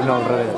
i no al revés.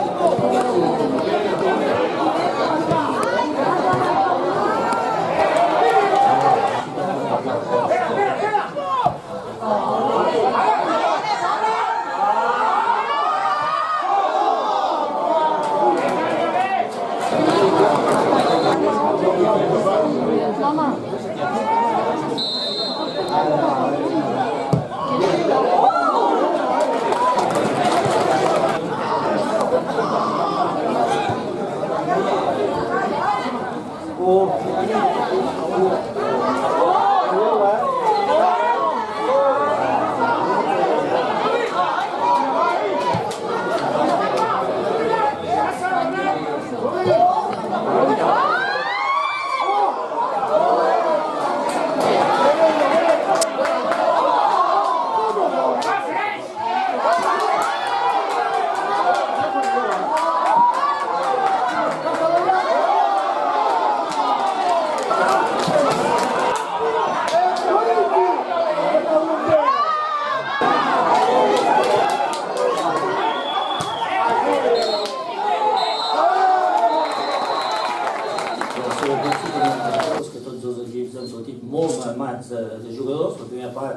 Que tots els equips han sortit molt armats de jugadors. La primera part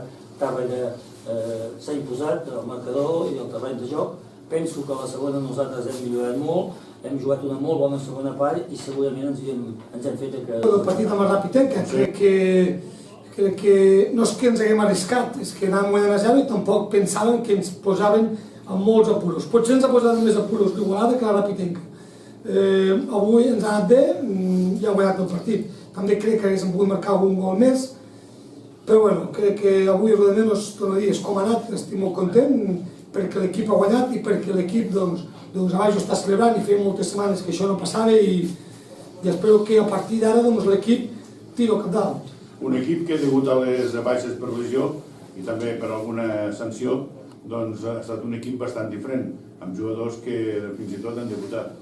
s'ha imposat el marcador i el terreny de joc. Penso que a la segona nosaltres hem millorat molt, hem jugat una molt bona segona part i segurament ens hem fet que... El partit amb el Rapitenca, crec que no és que ens haguem arriscat, és que anàvem guanyant a 0 i tampoc pensàvem que ens posaven en molts apuros. Potser ens ha posat més apuros l'Igualada que la Rapitenca. Avui ens ha anat bé i ha guanyat el partit. També crec que haguéssim pogut marcar un gol més, però bueno, crec que avui Rodamés, torno a dir, és com ha anat, estic molt content perquè l'equip ha guanyat i perquè l'equip a baix ho està celebrant i feia moltes setmanes que això no passava i espero que a partir d'ara l'equip tiri el cap dalt. Un equip que degut a les baixes per lesió i també per alguna sanció ha estat un equip bastant diferent, amb jugadors que fins i tot han debutat.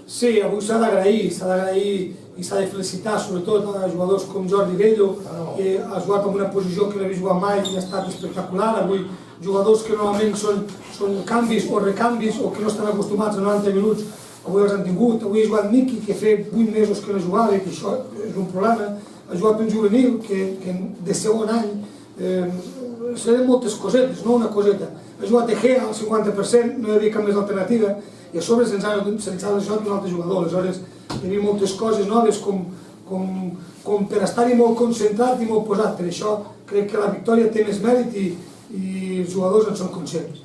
Sí, avui s'ha d'agrair i s'ha de felicitar sobretot a jugadors com Jordi Bello, que ha jugat en una posició que no havia jugat mai i ha estat espectacular. Avui jugadors que normalment són canvis o recanvis o que no estan acostumats a 90 minuts, avui els han tingut. Avui ha jugat Miqui, que fa 8 mesos que no jugava i que això és un problema. Ha jugat un juvenil que de segon any serien moltes cosetes, no una coseta. Ha jugat Egea al 50%, no hi havia cap més alternativa, i a sobre se'ns ha lesionat un altre jugador. Aleshores hi havia moltes coses noves com per estar-hi molt concentrat i molt posat. Per això crec que la victòria té més mèrit i els jugadors en són conscients.